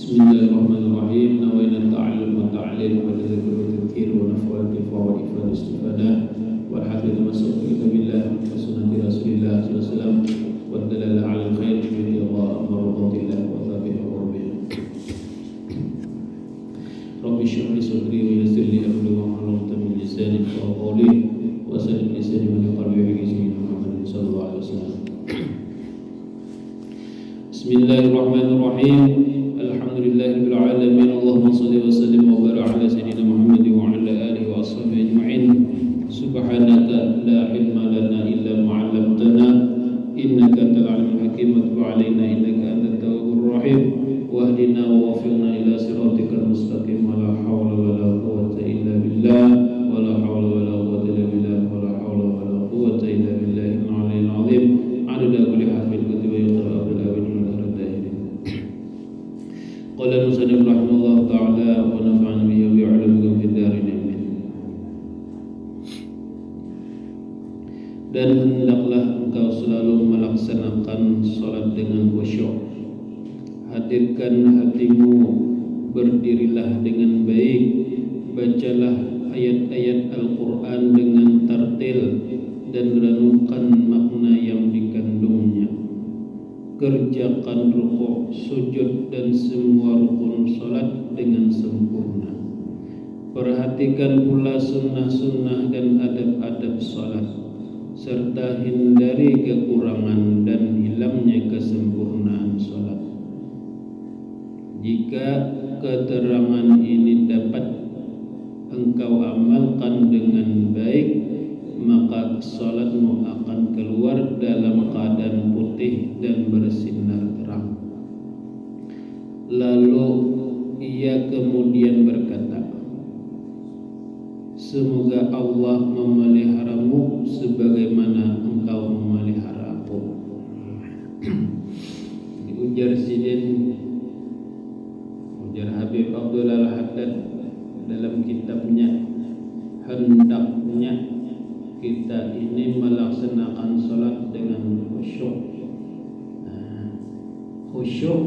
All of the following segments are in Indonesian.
Bismillahirrahmanirrahim. Nawaitu ta'allum wa ta'lim wa tadhakkur wa tadhkir wa naf'u wa tifa'u wa ifad istifadah wal hafidh masuk kitabillah wa sunnati rasulillah sallallahu alaihi wasallam wa dalala 'ala al-khair bi Allah maradatillah wa tabi'a rabbih. Rabbi shrah li sadri wa yassir li amri wa hlul 'uqdatam min lisani yafqahu qawli wa saddid lisani wa qalbi bi izni Muhammad sallallahu alaihi wasallam. Bismillahirrahmanirrahim. Alhamdulillahirabbil alamin. Allahumma shalli wa sallim wa barik ala sayyidina Muhammad wa ala alihi wa ashabihi ajma'in. Subhanaka la ilma lana illa ma 'allamtana innaka antal alimul hakim wa tub 'alaina innaka antat tawwabur rahim wahdina wa waffiqna ila siratikal mustaqim wa la hawla wa la quwwata illa billah wa la hawla wa la quwwata illa billah wa la hawla wa la quwwata illa billahil 'aliyyil 'azim. Adada kulli harfin kutiba yaqra bil awwal wal akhir. Qala musannif rahimahullah ta'ala wa nafa'ana bihi wa bi'ulumihi fid dharain amin. Dan hendaklah engkau selalu melaksanakan salat dengan khusyuk. Hadirkan hatimu, berdirilah dengan baik, bacalah ayat-ayat Al-Quran dengan tartil dan renungkan makna yang dikandungnya. Kerjakan rukuk, sujud dan semua rukun salat dengan sempurna. Perhatikan pula sunnah-sunnah dan adab-adab salat, serta hindari kekurangan dan hilangnya kesempurnaan salat. Jika keterangan ini dapat engkau amalkan dengan baik, maka salatmu akan keluar dalam keadaan putih dan bersinar terang. Lalu ia kemudian berkata, semoga Allah memeliharamu sebagaimana engkau memeliharaku. Ujar Sidin, ujar Habib Abdul Al-Haddad dalam kitabnya, hendaknya kita ini melaksanakan salat dengan khusyuk. Khusyuk,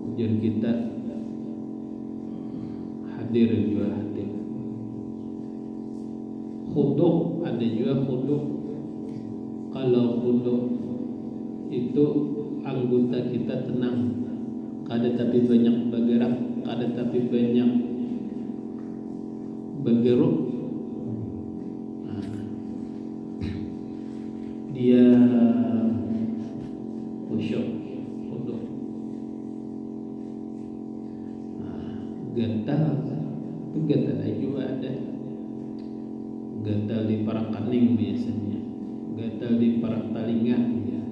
ujar kita, hadir juga hati. Khuduk, ada juga khuduk. Kalau khuduk itu anggota kita tenang, kada tapi banyak bergerak, kada tapi banyak bergeruk. Dia khusyuk, khuduk. Gatal, itu gatal juga ada. Gatal di parak kaning biasanya, gatal di parak talinga ya.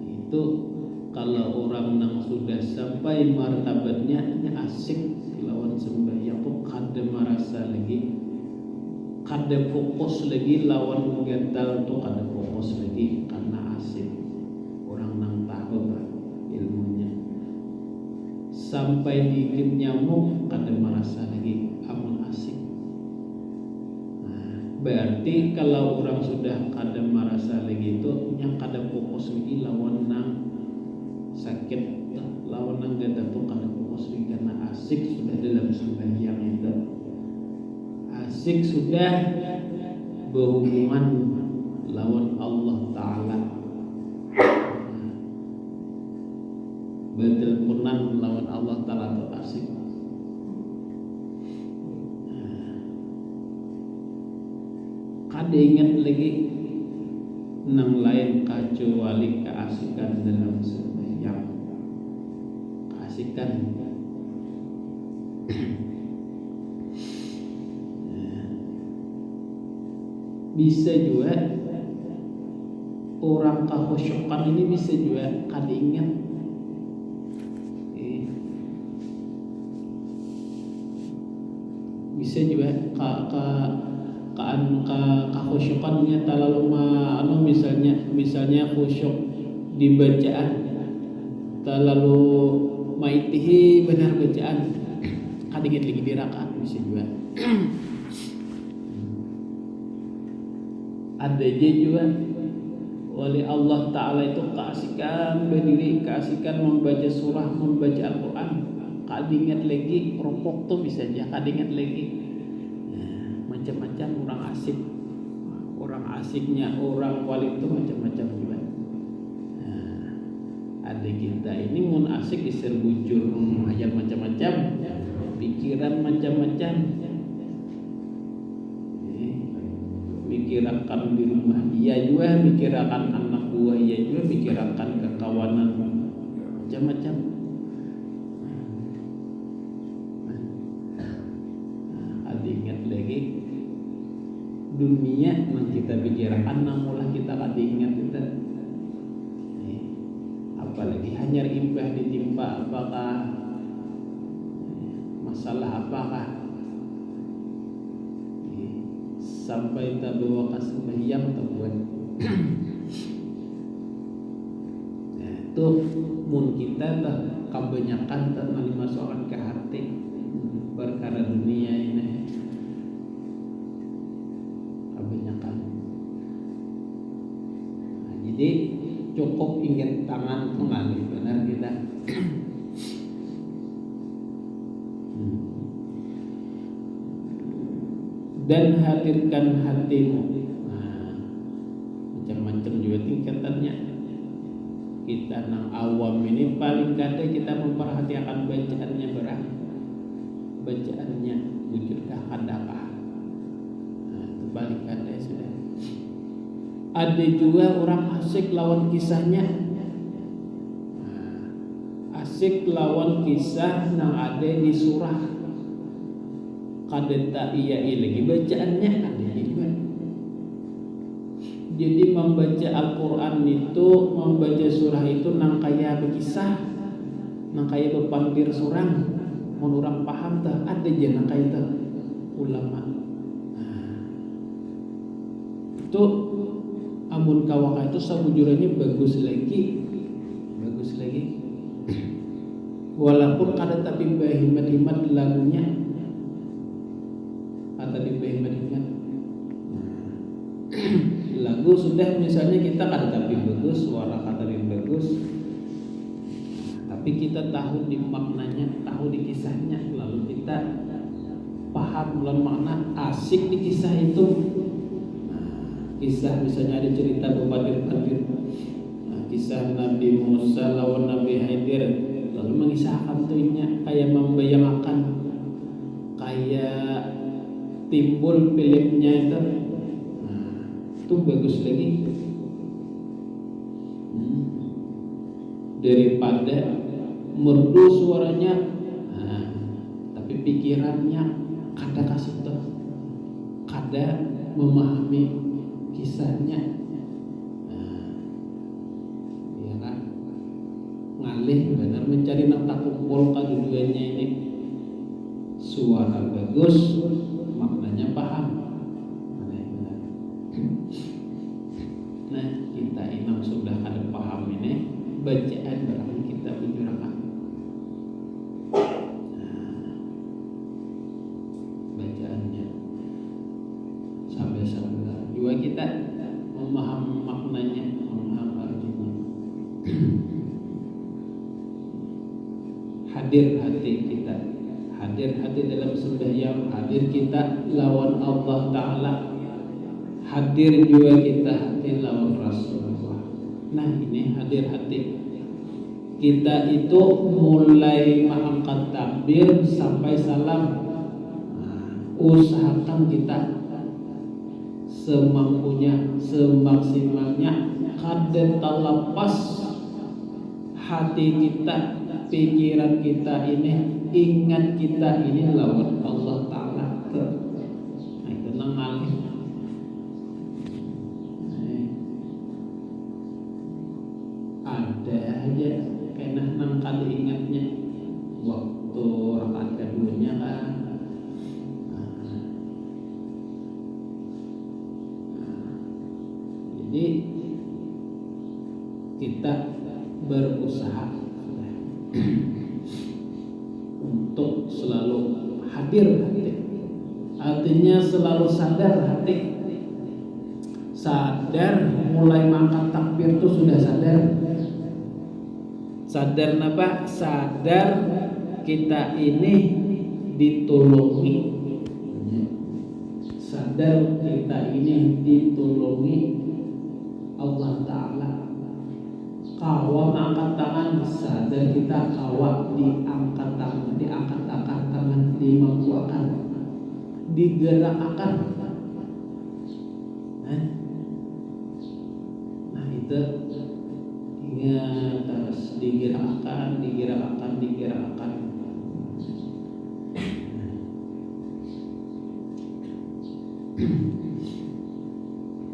Itu kalau orang yang sudah sampai martabatnya asik lawan sembahyang tuh kada merasa lagi, kada fokus lagi lawan gatal tuh, kada fokus lagi karena asik. Orang nang tahu lah ilmunya. Sampai gigit nyamuk kada merasa lagi amun asik. Berarti kalau orang sudah kada merasa lagi itu yang kada fokus lagi lawan nang sakit, lawan nang gatal tuh kada fokus lagi karena asik sudah dalam sembahyang itu. Asik sudah berhubungan lawan Allah Ta'ala, berteleponan lawan Allah Ta'ala itu asik. Kada ingat lagi nang lain kecuali keasikan dalam sembahyang. Keasikan bisa juga orang kekhusyukan ini bisa juga kada ingat. Bisa juga kekhusyukannya terlalu misalnya khusyuk di bacaan, terlalu maitihi benar bacaan, kada ingat lagi di rakaat bisa juga. Ada aja juga oleh Allah Ta'ala itu keasikan berdiri, keasikan membaca surah, membaca Al-Quran. Kadingat lagi rokok tuh bisa aja, kadingat lagi macam-macam orang asik. Orang asiknya orang wali itu macam-macam juga. Ada kita ini mun asik isir bujur aja macam-macam, pikiran macam-macam. Mikirakan di rumah dia juga, mikirakan anak buah dia juga, mikirakan kekawanan macam-macam. Ingat lagi dunia yang kita pikirkan, namulah kita ingat kita. Apalagi hanya imbah ditimpa apakah masalah apakah sampai tak bawa sembahyang terbuat. Itu mun kita tak kebanyakan tak dimasukkan ke hati perkara dunia ini. Kebanyakan. Jadi cukup ingat tangan mengalir benar kita. Dan hadirkan hatimu. Macam-macam juga tingkatannya. Kita nang awam ini paling kadang kita memperhatikan bacaannya berapa. Bacaannya wujudkah adakah. Balik kadang sudah. Ada juga orang asik lawan kisahnya. Asik lawan kisah nang ada di surah. Kadeta iya lagi bacaannya ada juga. Jadi membaca Al-Quran itu, membaca surah itu nang kaya berkisah, nang kaya berpandir surang. Mun orang paham tak ada je nang kaya tak ulama. Itu amun kawaka itu sabujurannya bagus lagi. Walaupun kada tapi bahimat-himat lagunya atau di bahimat-himat lagu sudah misalnya kita kada tapi bagus, suara kata bagus, tapi kita tahu di maknanya, tahu di kisahnya, lalu kita paham lalu makna asik di kisah itu. Kisah misalnya ada cerita berpandir-pandir, kisah Nabi Musa lawan Nabi Khidir, lalu mengisahkan tuhnya kayak membayangkan kayak timbul filmnya itu bagus lagi daripada merdu suaranya, tapi pikirannya kada kasih tahu, kada memahami kisahnya, ya kan? Ngalih benar mencari nang tak kumpul kedudukannya ini. Suara bagus, maknanya paham. Nah, kita inang sudah kada paham ini, bacaan berarti kita bujurakan. Bacaannya sampai juga kita memaham maknanya, memaham artinya. Hadir hati kita, hadir hati dalam sembahyang, hadir kita lawan Allah Ta'ala, hadir juga kita hati lawan Rasulullah. Nah ini hadir hati kita itu mulai mengangkat takbir sampai salam. Usahakan kita semampunya, semaksimalnya kada terlepas hati kita, pikiran kita ini, ingat kita ini lawan Allah Ta'ala. Nah itu ngalih. Ada aja kena nang kali ingatnya waktu rakaat keduanya kan. Jadi kita berusaha untuk selalu hadir hati, artinya selalu sadar hati saat sadar mulai mangkat takbir tuh sudah sadar. Sadar apa? Sadar kita ini ditolongi. Sadar kita ini ditolongi Allah Ta'ala. Kawa mengangkat tangan, sadar kita kawa diangkat tangan, dimampuakan, digerakkan. Nah itu ingat harus digerakkan.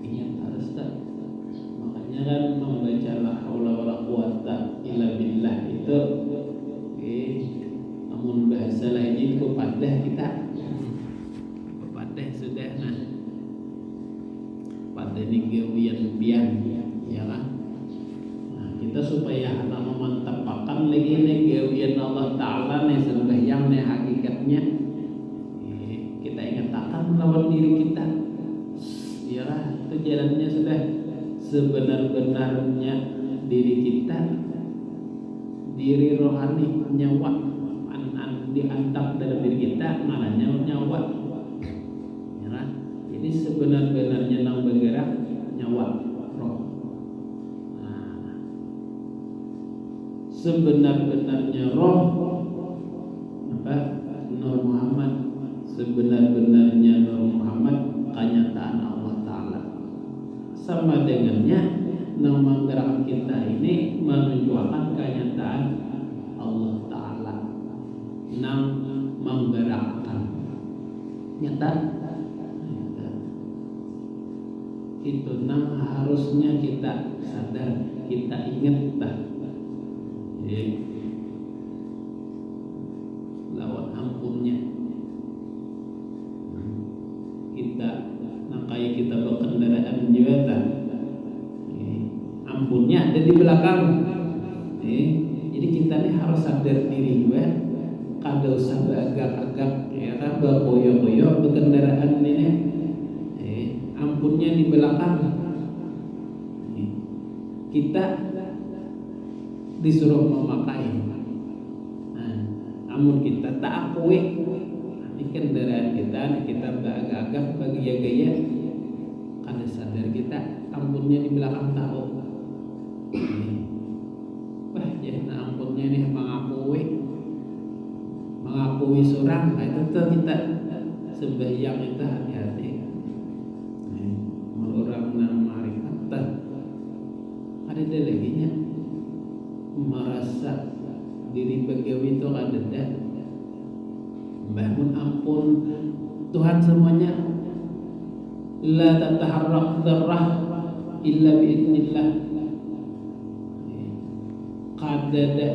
Ingat harus tak. Makanya kan membaca la haula wala quwata illa billah itu namun bahasa lainnya itu padah kita. Padah sudah nah. Padah ini gawian bian ya kan. Nah, kita supaya anak memantapkan lagi nih gawian Allah Ta'ala nih sembahyang nih hakikatnya. Kita ingat akan lawan diri kita. Iyalah itu jalannya sudah sebenar-benarnya diri kita, diri rohani, nyawa diantap dalam diri kita, malahnya nyawa. Ya, jadi sebenar-benarnya nang bergerak nyawa roh. Nah, sebenar-benarnya roh apa? Nur Muhammad. Sebenar-benarnya Nur Muhammad kenyataan Allah Ta'ala. Sama dengannya nama gerak kita ini menunjukkan kenyataan Allah Ta'ala. Nang menggerakkan nyata itu nang harusnya kita sadar, kita ingat tak lawan ampunnya kita nang kayak kita berkendaraan juga tak ampunnya ada di belakang. Jadi kita nih harus sadar diri juga, kada usah agak-agak ya kan berkoyo-koyo berkendaraan ini. Ampunnya di belakang. Kita disuruh memakai. Nah, amun kita tak akui ini kendaraan kita agak-agak bagi gaya kada sadar kita ampunnya di belakang tahu. Wah, ya ampunnya nih mengakui seorang, itu tuh kita sembahyang itu hati-hati. Orang nang marifat ada lagi nya merasa diri begawi itu ada dah bangun ampun Tuhan semuanya. La tataharrak dzarrah illa biidznillah. Kadada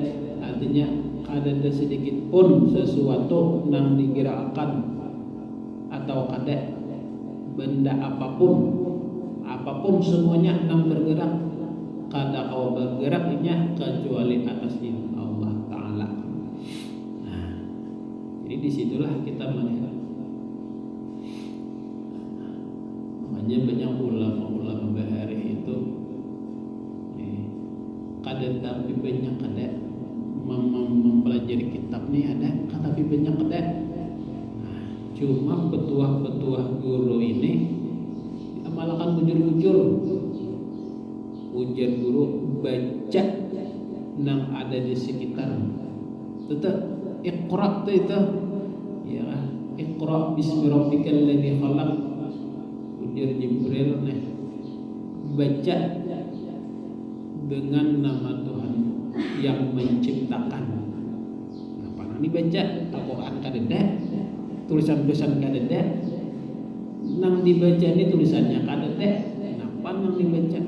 artinya kadada sedikit pun sesuatu yang digerakkan atau kada benda apapun semuanya yang bergerak kada kau bergeraknya kecuali atas izin Allah Ta'ala. Nah, jadi disitulah kita melihat. Makanya banyak ulama bahari itu kada tapi banyak kada mempelajari kitab nih ada, tapi banyak kada. Nah, cuma petuah-petuah guru ini amalkan bujur-bujur ujar guru baca yang ada di sekitar. Tetap iqra itu ya, iqra bismi rabbikal ladzi khalaq. Ujar Jibril nih baca dengan nama Tuhan yang menciptakan. Apa nanti baca Al-Quran kadeda, tulisan-tulisan kadeda, nang dibaca ini tulisannya kadeda, kenapa nang dibaca?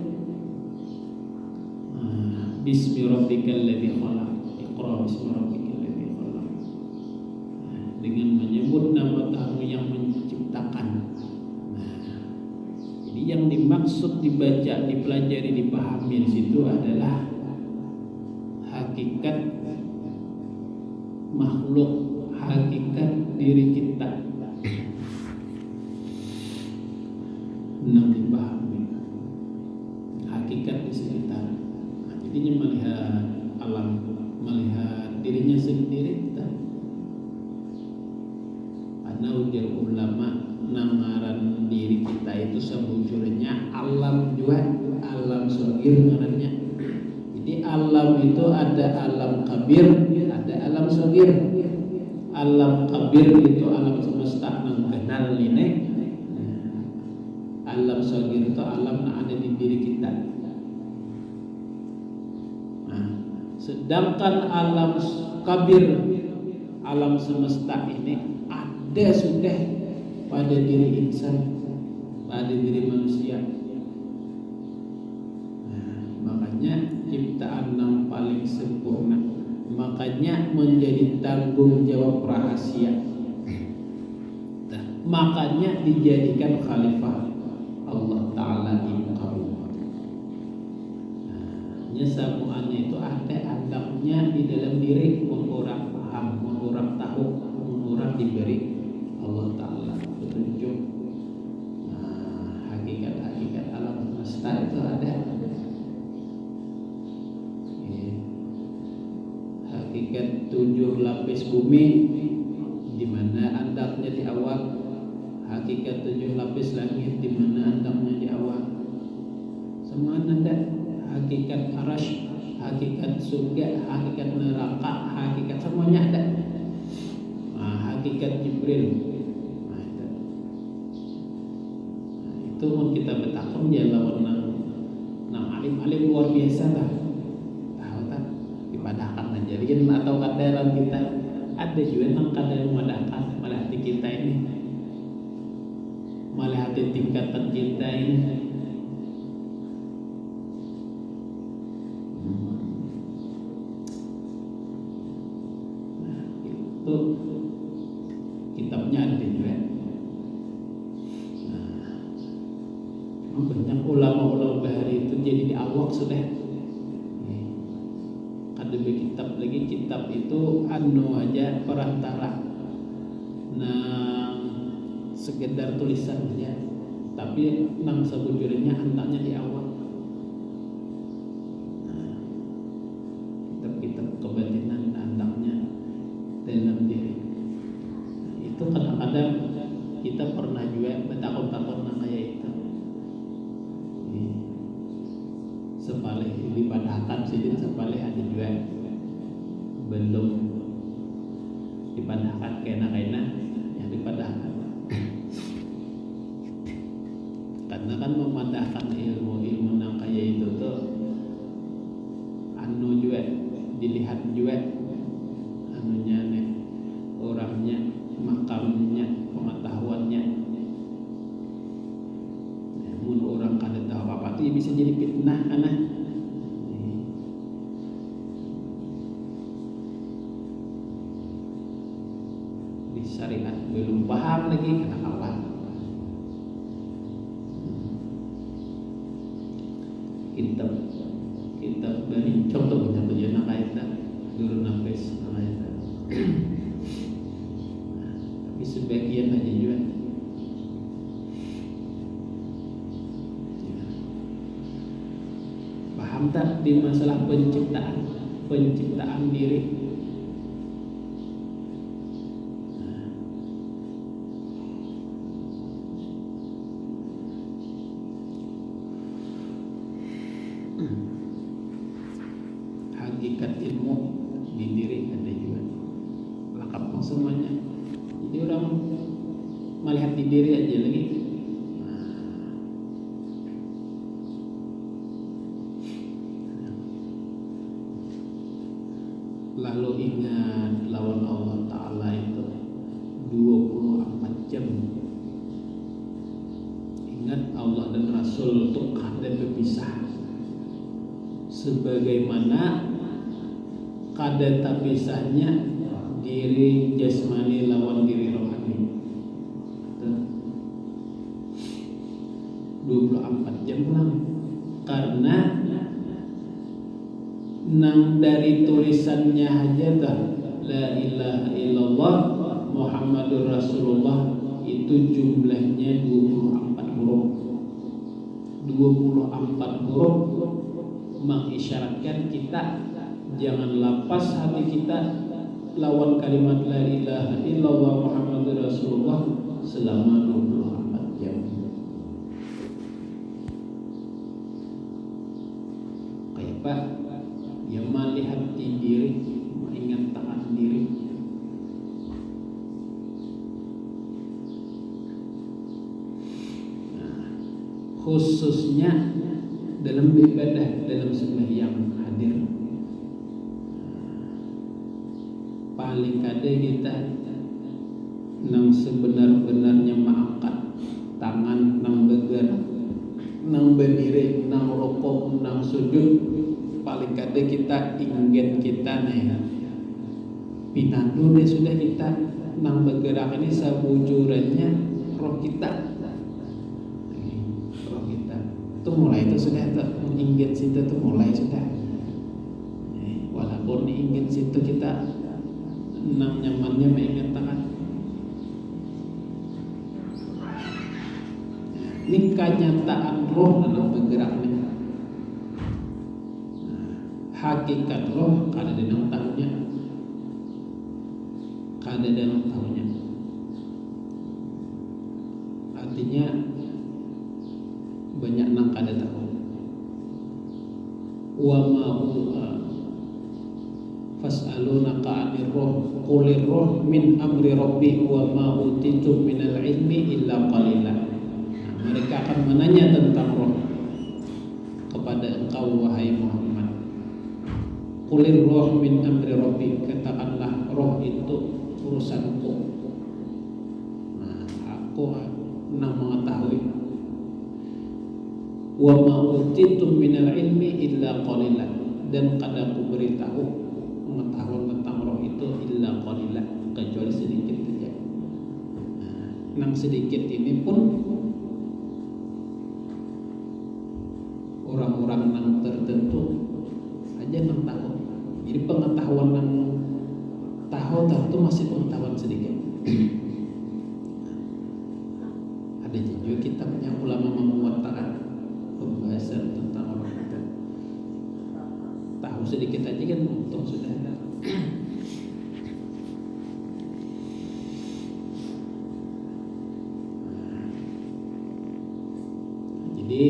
Bismi rabbikal ladzi khalaq. Iqra bismi rabbikal ladzi khalaq. Dengan menyebut nama Tuhan yang menciptakan. Jadi yang dimaksud dibaca, dipelajari, dipahami di situ adalah hakikat makhluk, hakikat diri kita. Yang dipahami. Intinya melihat alam, melihat dirinya sendiri kita. Karena ujar ulama nangaran diri kita itu sebujurnya alam juga, alam sogir ngarannya. Jadi alam itu ada alam kabir, ada alam sogir. Alam kabir itu alam semesta nang kenal ini. Alam sogir itu alam yang ada di diri kita. Nah, sedangkan alam kabir, alam semesta ini ada sudah pada diri insan, pada diri manusia. Nah, makanya ciptaan yang paling sempurna, makanya menjadi tanggung jawab rahasia. Nah, makanya dijadikan khalifah Allah Ta'ala di muka bumi. Nah, semuanya itu ada andaknya di dalam diri, orang paham, orang tahu, orang diberi Allah Ta'ala petunjuk. Nah, hakikat-hakikat alam semesta itu ada. Hakikat 7 lapis bumi di mana andaknya di awal. Hakikat 7 lapis langit di mana andaknya di awal. Semua ada. Hakikat arash, hakikat surga, hakikat neraka, hakikat semuanya ada. Nah, hakikat Jibril. Nah, itu pun kita bertakun ya lawan nang alim-alim luar biasa lah. Tahu tak? Dipadahkan aja. Jadi atau kadaran kita ada juga nang kadang memadahkan malah hati kita ini. Malah hati tingkatan kita ini. Nah, itu kitabnya ada juga. Nah, banyak ulama-ulama bahari itu jadi di awak sudah. Ada kitab lagi, kitab itu anu aja perantara. Nah, sekedar tulisan aja, tapi nang sebujurnya antaknya di awal. Nah, kitab-kitab kebatinan antaknya dalam diri. Nah, itu kadang-kadang kita pernah juga bertakut-takut nang kayak itu. Sepalih dipadahkan sidin sepalih ada juga belum dipadahkan kena yang dipadahkan. Karena kan memadahkan ilmu nang kayak itu tuh anu juga dilihat juga anunya nih, orangnya, makamnya, pengetahuannya. Namun orang kada tahu apa itu ya bisa jadi fitnah karena di syariat belum paham lagi kena kawan. Kitab dari contoh banyak tujuan nak kaitan dulu nafas kaitan. Tapi sebagian aja juga. Paham tak di masalah penciptaan diri? Hakikat ilmu di diri ada juga lengkap semuanya. Jadi orang melihat di diri aja lagi. Lalu ingat lawan Allah Ta'ala itu 24 jam. Ingat Allah dan Rasul itu kada berpisah. Sebagaimana kada terpisahnya diri jasmani lawan diri rohani. 24 jam lang. Karena nang dari tulisannya aja dah la ilaha illallah Muhammadur Rasulullah itu jumlahnya 24 huruf. 24 huruf mengisyaratkan kita jangan lepas hati kita lawan kalimat la ilaha illallah Muhammadur Rasulullah selama 24 jam. Kayak Pak, dia melihat diri, mengingatkan diri. Nah, khususnya dalam ibadah, dalam sembahyang hadir. Paling kade kita nang sebenar-benarnya mengangkat tangan, nang bergerak, nang berdiri, nang rokok, nang sujud. Paling kade kita ingin kita nih pinandu nih sudah kita nang bergerak ini sebujurannya roh kita. Roh kita itu mulai itu sudah ingin situ tuh mulai sudah. Walaupun ingin situ kita nang nyamannya mengingat tangan. Ini kenyataan roh nang bergerak nih. Hakikat roh kada ada nang tahunya. Kada ada nang tahunya. Artinya banyak nang kada tahu. Wa ma fas'alunaka 'anir roh qulir roh min amri rabbi wa ma utitum minal ilmi illa qalila. Nah, mereka akan menanya tentang roh kepada engkau wahai Muhammad. Qulir roh min amri rabbi, katakanlah roh itu urusanku. Nah, aku nang mengetahui. Wa ma utitum minal ilmi illa qalila, dan kada aku beritahu pengetahuan tentang roh itu illa qalila, kecuali sedikit saja. Nah, nang sedikit ini pun orang-orang nang tertentu aja nang tahu. Jadi pengetahuan nang tahu itu masih pengetahuan sedikit. Ada juga kitab yang ulama memuatkan pembahasan tentang roh kita. Tahu sedikit aja kan untung sudah. Jadi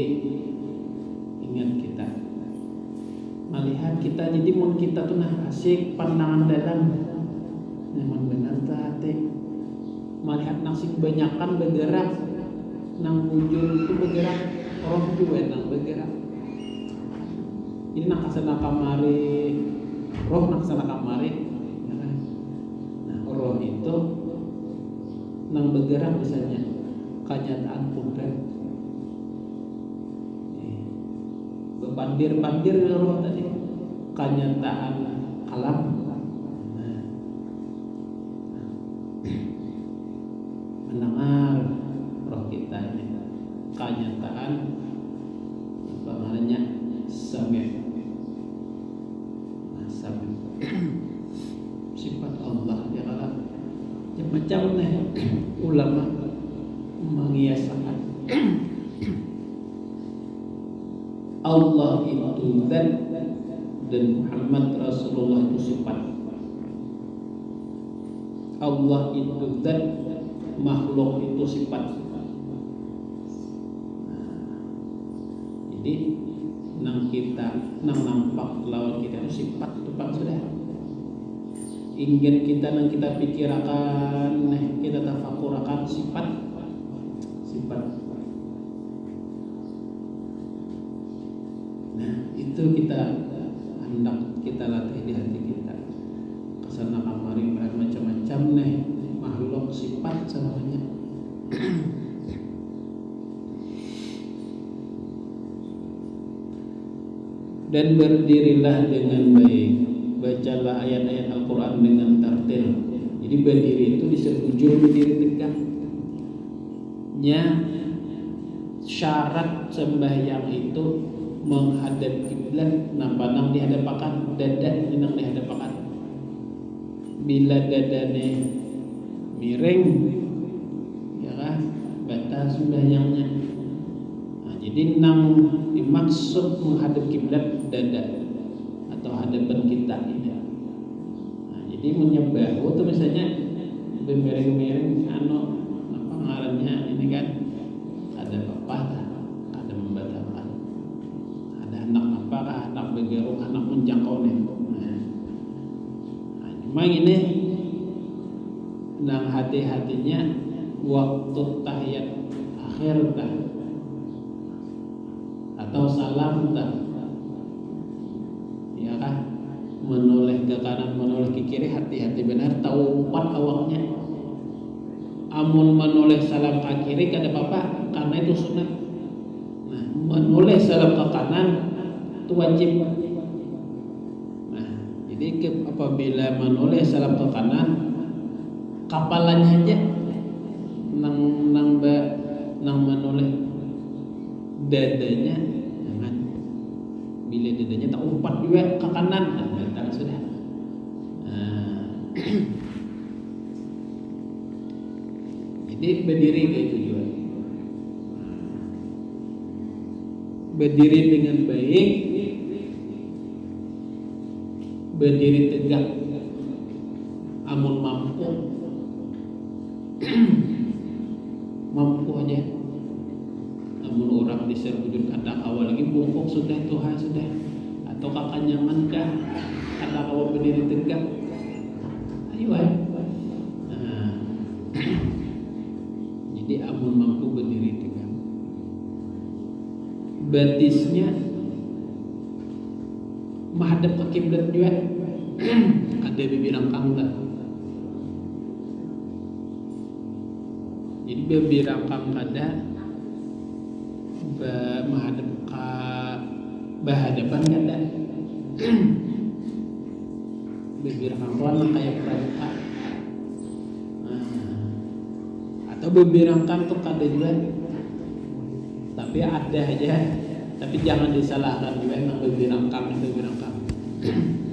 ingat kita melihat kita, jadi mun kita tuh nah asik pandangan dalam nyaman benar hati melihat nasib banyakan bergerak nang bujur itu bergerak, roh juga nang bergerak. Ini nak kesana kamari, roh nak kesana kamari, ya kan? Nah, roh itu nang bergerak misalnya kenyataan konkret. Bandir-bandir roh tadi, kenyataan alam. Nah, mendengar roh kita ini, kenyataan apa namanya sami'. Sifat Allah ya kalau macam nih ulama mengiyasakan Allah itu zat dan Muhammad Rasulullah itu sifat. Allah itu zat, makhluk itu sifat. Jadi nang kita nang nampak lawan kita itu sifat itu Pak sudah. Ingin kita nang kita pikirkan, kita tafakurakan sifat. Nah, itu kita hendak kita latih di hati kita. Kesana kamari macam-macam makhluk sifat semuanya. Dan berdirilah dengan baik, bacalah ayat-ayat Al-Quran dengan tartil. Jadi berdiri itu disebut berdiri tegak. Syarat sembahyang itu menghadap kiblat, nang dihadapakan, dada nang dihadapakan. Bila dadane miring, ya kan, batal sembahyangnya. Nah, jadi Jadi nang dimaksud menghadap kiblat dada atau hadapan kita ini. Nah, jadi menyembah itu misalnya bermiring-miring apa ngarannya ini kan ada pepatah, ada membatalkan, ada anak apakah anak begerung, anak menjangkau nih. Nah, cuma ini nang hati-hatinya waktu tahiyat akhir dah atau salam dah, ya kan, menoleh ke kanan menoleh ke kiri, hati-hati benar, tahu umpat awaknya. Amun menoleh salam ke kiri kada apa-apa karena itu sunat. Nah, menoleh salam ke kanan itu wajib. Nah, jadi apabila menoleh salam ke kanan, kapalannya aja nang menoleh dadanya, jangan. Bila dadanya tak umpat juga ke kanan, nah, sudah. Jadi berdiri kayak tujuan. Berdiri dengan baik, berdiri tegak, amun mampu, mampu aja. Amun orang diserujud kata awal lagi bungkuk sudah Tuhan sudah, atau kakanyangan kah kata awal berdiri tegak, ayo ayo. Jadi amun mampu berdiri tegak, batisnya menghadap ke kiblat juga. Ada bibirang kangda. Jadi bibirang kangda menghadap ke berhadapan kada. Bibirang kangda kayak pramuka. Atau bebirangkan tuh kada juga, tapi ada aja, tapi jangan disalahkan juga yang bebirangkan.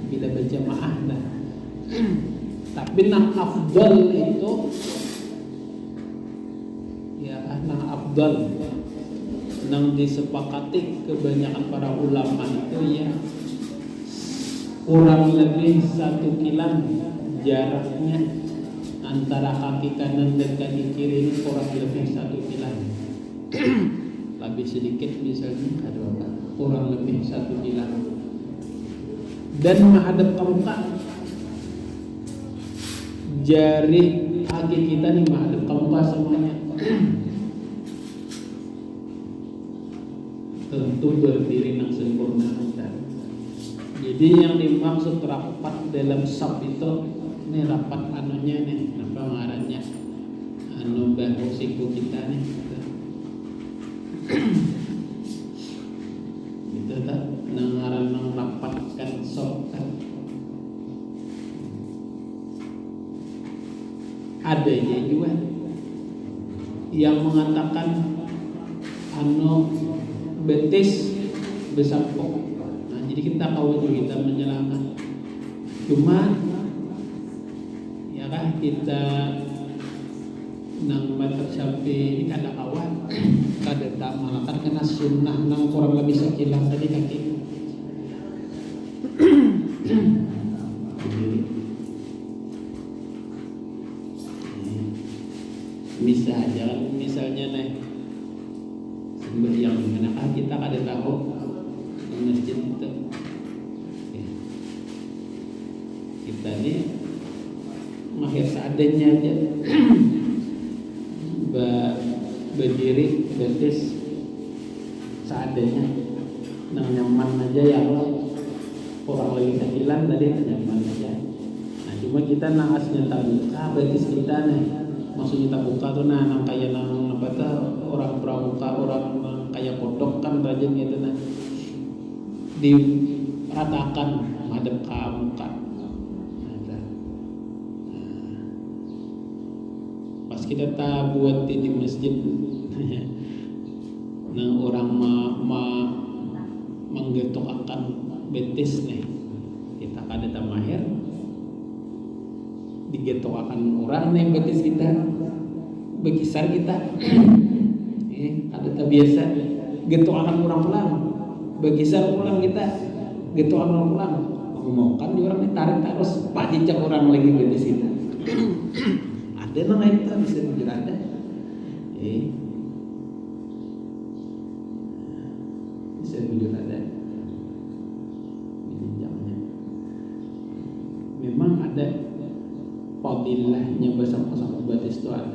Bila berjamaah dah. Tapi nang afdal itu ya nang afdal, nang disepakati kebanyakan para ulama itu ya kurang lebih 1 kilan jaraknya antara kaki kanan dan kaki kiri ini kurang lebih 1 kilan. Lebih sedikit misalnya ada apa? Kurang lebih 1 kilan. Dan menghadap ke muka, jari kaki kita nih menghadap ke muka semuanya. Tentu berdiri nang sempurna. Jadi yang dimaksud rapat dalam saf itu ini rapat anunya nih, apa ngarannya, anu bahu siku kita nih, gitu tak, ngaran nang rapatkan sokan. Adanya juga yang mengatakan anu betis besampok. Nah, jadi kita kau juga kita menyelamat. Cuma kita nang mazhab Syafi'i ini kada kawan, kada tak malakan kena sunnah nang kurang lebih sekilan tadi kaki. Misalnya nih sembahyang manakah kita kada tahu di masjid itu. Kita nih mahir seadanya aja, berdiri betis seadanya, nang nyaman aja ya Allah, kurang lebih sekilan tadi nyaman aja. Nah cuma kita nang asnya tak buka betis kita nih, maksudnya tak buka tuh nang kayak nang apa tuh orang pramuka, orang kayak kodok kan rajin gitu nah, diratakan menghadap ke muka. Kita tak buat di masjid. Nah orang menggetok akan betis nih, kita kada tak mahir digetok akan orang nih betis kita, bekisar kita, kada tak biasa gitu akan pulang begisar pulang kita gitu akan pulang mau kan di orang ditarik terus pajak orang lagi di sini ada nang itu bisa jujur ada bisa jujur ada jenjangnya memang ada fadilahnya bersama batis itu ada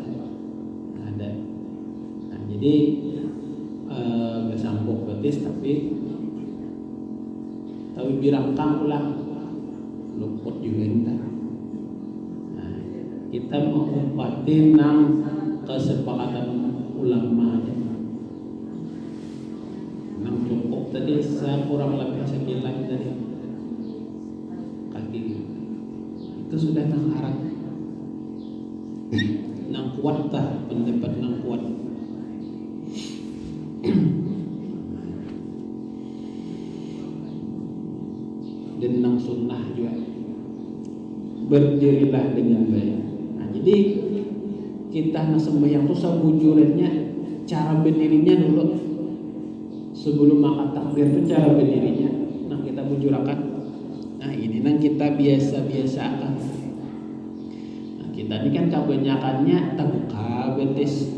nah, jadi bersambung batis tapi birangkang ulang luput juga kita. Nah, kita mau umpatin nang kesepakatan ulama aja. Nang cukup tadi kurang lebih sekilan tadi kaki itu sudah nang arah nang kuat tah pendapat nang kuat. Dan nang sunnah juga berdirilah dengan baik. Nah, jadi kita sembahyang tuh sebujurannya cara berdirinya dulu sebelum makan takbir itu cara berdirinya. Nah kita bujurakan. Nah ini nang kita biasa-biasakan. Nah kita ini kan kebanyakannya terbuka betis.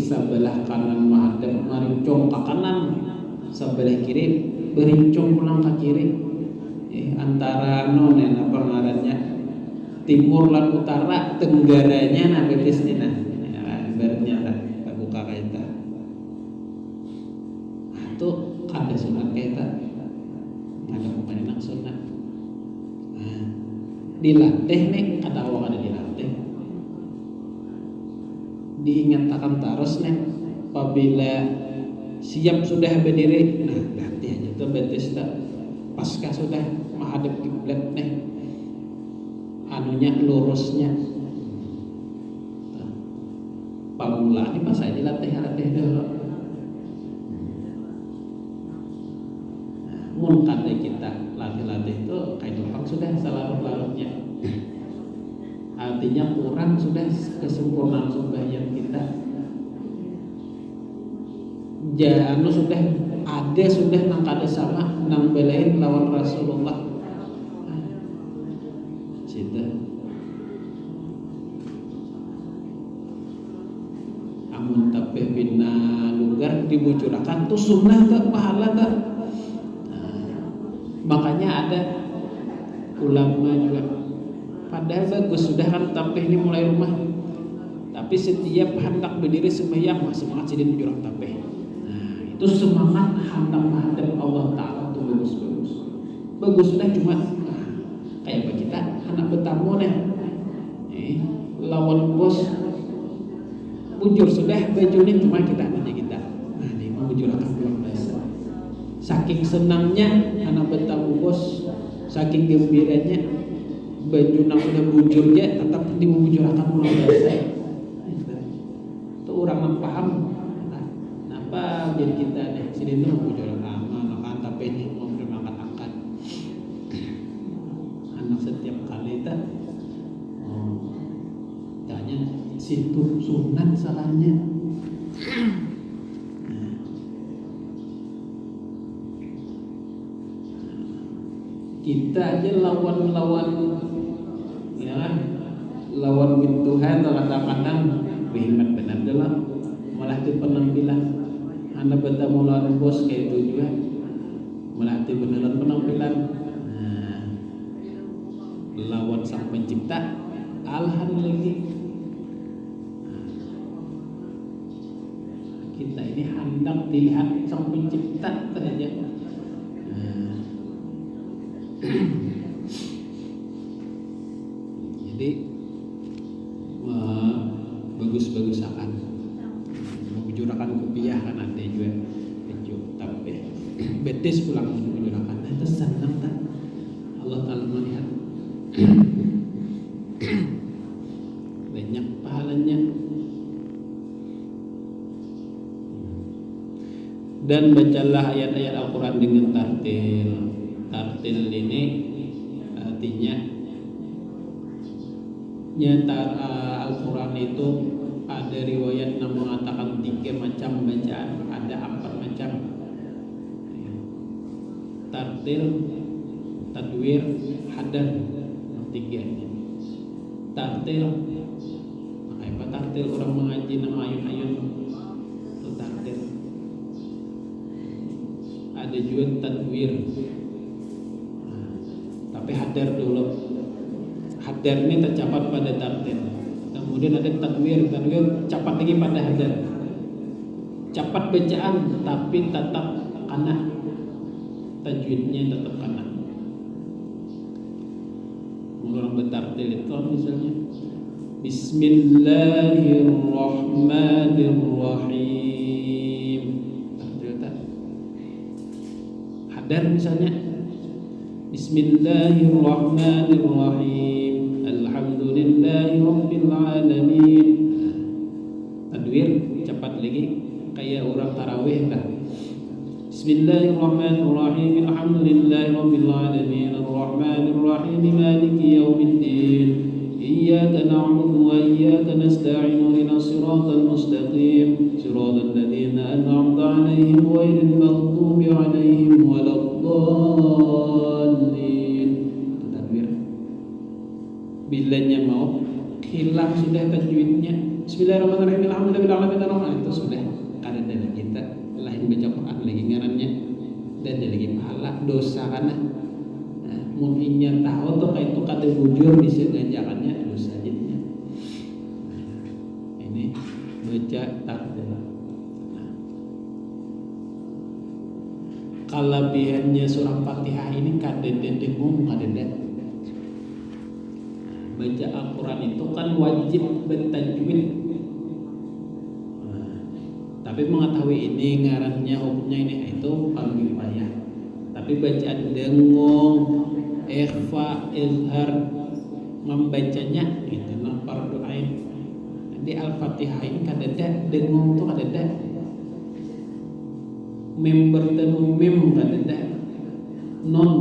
Sebelah kanan menghadap marincong ke kanan, sebelah kiri berincong pulang ke kiri. Antara nonen apa ngarannya timur lan utara tenggaranya nah betis nih nah ibaratnya lah terbuka kayak itu. Nah itu ada sunat kayak itu ada bukan enak sunat. Nah dilatih nih kata awak ada dilatih diingatkan terus nih apabila siap sudah berdiri nah latih aja tuh betis tak pasca sudah menghadap kiblat nih anunya lurusnya pamula ini pas aja latih dulu. Mun kata kita latih itu kayak orang sudah selarut-larutnya artinya kurang sudah kesempurnaan sembahyang kita janu sudah ada sudah nang kada sama nang belain lawan Rasulullah cinta amun tapeh bina lugar dibujurakan tuh sunnah tak pahala tak. Makanya ada ulama juga padahal bagus sudah kan tapeh ini mulai rumah tapi setiap hendak berdiri sembahyang masih mengacilin jurang tapeh. Itu semangat hendak menghadap Allah Ta'ala itu bagus sudah cuma kayak bagi kita anak bertamu nih lawan bos bujur sudah bajunya cuma kita aja kita nah ini mau bujur akan pulang biasa saking senangnya anak bertamu bos saking gembiranya baju nak udah bujurnya tetap dibujur akan pulang biasa itu orang yang paham apa jadi kita deh sini tuh bujur aman tapi ini mau berangkat anak setiap kali itu tanya situ sunat salahnya kita aja lawan ya kan lawan Tuhan kadang-kadang berhemat benar dalam malah itu penampilan anda bertemu lawan bos kayak itu juga malah itu beneran penampilan lawan sang pencipta alhamdulillah kita ini hendak dilihat sang pencipta saja jadi bagus-bagus akan membujurakan kopiah kan ada juga tapi betis pulang membujurakan itu senang tak Allah Ta'ala melihat banyak pahalanya dan bacalah ayat-ayat Al-Quran dengan tartil ini artinya nyetar Al-Quran itu ada riwayat yang mengatakan 3 macam bacaan, ada 4 macam. Tartil, tadwir, hadar, 3. Tartil, apa tartil orang mengaji nama ayun-ayun itu tartil. Ada juga tadwir. Tapi hadar dulu. Hadar ini tercapat pada tartil. Kemudian ada tadwir capat lagi pada hadar. Capat bacaan tapi tetap kana. Tajwidnya tetap kana. Orang bertartil itu misalnya Bismillahirrahmanirrahim. Tartil tak? Hadar misalnya Bismillahirrahmanirrahim. Alhamdulillahirabbil alamin. Tadwir cepat lagi kayak orang tarawih dah. Bismillahirrahmanirrahim. Alhamdulillahirabbil alamin. Arrahmanirrahim. Maliki yaumiddin. Iyyaka na'budu wa iyyaka nasta'in. Ihdinas siratal mustaqim. Siratal ladzina an'amta 'alaihim ghairil maghdubi 'alaihim waladdallin. Tadwir. Bilanya mau hilang sudah tajwidnya. Bismillahirrahmanirrahim. Alhamdulillahirabbil alamin. Itu sudah kada ada kita lain baca Quran lagi ngarannya dan ada lagi pahala dosa karena mungkinnya tahu tuh kayak itu kada bujur bisa ganjarannya dosa jadinya. Ini baca tartil. Kelebihannya surah Fatihah ini kada dengung kada ada. Baca Al-Quran itu kan wajib bertajwid. Tapi mengetahui ini ngarannya hukumnya ini itu paling payah. Tapi bacaan dengung, ikhfa, izhar, membacanya itu nah fardu ain. Di Al-Fatihah ini kada ada dengung tuh kada ada. Mim bertemu mim kada ada. Non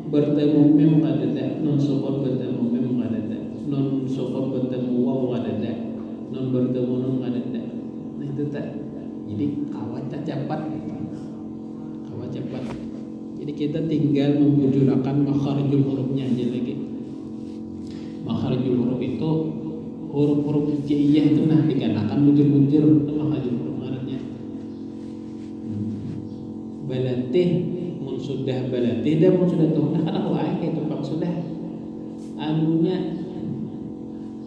bertemu mim kada ada. Non sukun bertemu mim kada ada. Non sukun bertemu waw kada ada. Non bertemu nun kada ada. Nah itu tak. Jadi kawat cepat. Jadi kita tinggal membujurakan makharijul hurufnya aja lagi. Makharijul huruf itu huruf-huruf hijaiyah itu nah dikatakan bujur-bujur itu makharijul huruf ngarannya. Balatih mun sudah balatih dan mun sudah tuh nah kan aku kayak itu Pak sudah anunya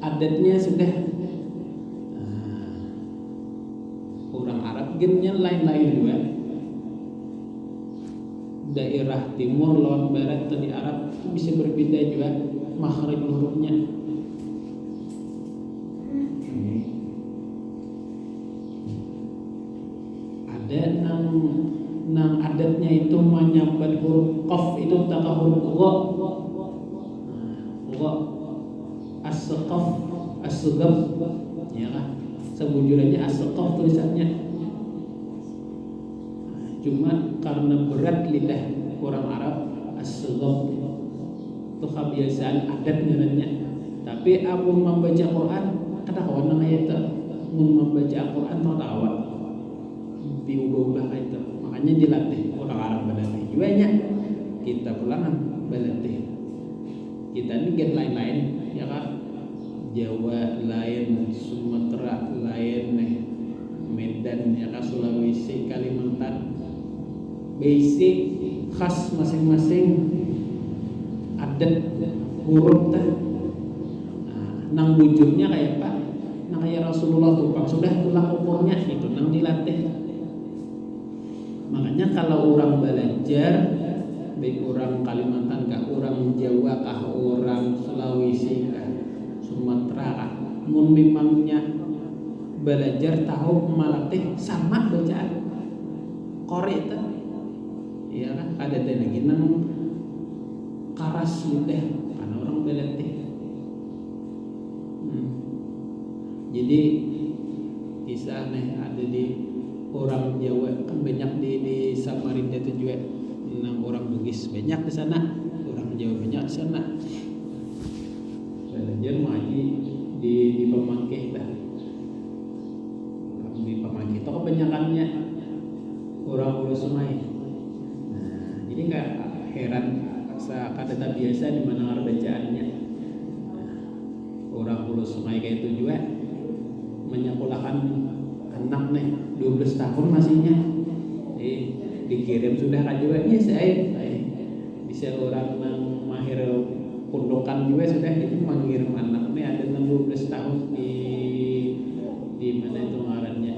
adatnya sudah orang Arab gennya lain-lain juga. Daerah timur lawan barat di Arab itu bisa berbeda juga makhraj hurufnya. Ada nang adatnya itu menyambat huruf qaf itu taka huruf gha. Gha as-qaf as-gab ya kan. Sebujurannya as-qaf tulisannya. Cuma karena berat lidah orang Arab as-gab itu kebiasaan adat ngarannya. Tapi amun membaca Quran kada kawan nang ayat mun membaca Al-Quran tau awak diubah-ubah itu. Makanya dilatih orang Arab berlatih juga nya. Kita pulangan berlatih. Kita ini gen lain-lain ya kan. Jawa lain, Sumatera lain, Medan ya kan, Sulawesi, Kalimantan. Basic khas masing-masing adat huruf tah. Nang bujurnya kayak apa? Nang kayak Rasulullah tuh Pak sudah tulang ukurnya itu nang dilatih. Makanya kalau orang belajar baik orang Kalimantan kah, orang Jawa kah, orang Sulawesi kah, Sumatera kah, mun memangnya belajar tahu melatih sama bacaan Korek itu ya kan ada lagi nang karas lidah karena orang belatih. Jadi kisah ada di orang Jawa kan banyak di Samarinda itu juga nang orang Bugis banyak di sana, orang Jawa banyak di sana. Belajar ngaji di pemangkeh dah. di pemagi itu kebanyakannya orang Hulu Sungai. Nah, jadi nggak heran kata biasa di mana bacaannya. Nah, orang Hulu Sungai kayak itu juga menyekolahkan anak nih 12 tahun masihnya. Dikirim sudah kan juga ya saya bisa orang yang mahir pondokan juga sudah itu mengirim anak nih ada 12 tahun di mana itu ngarannya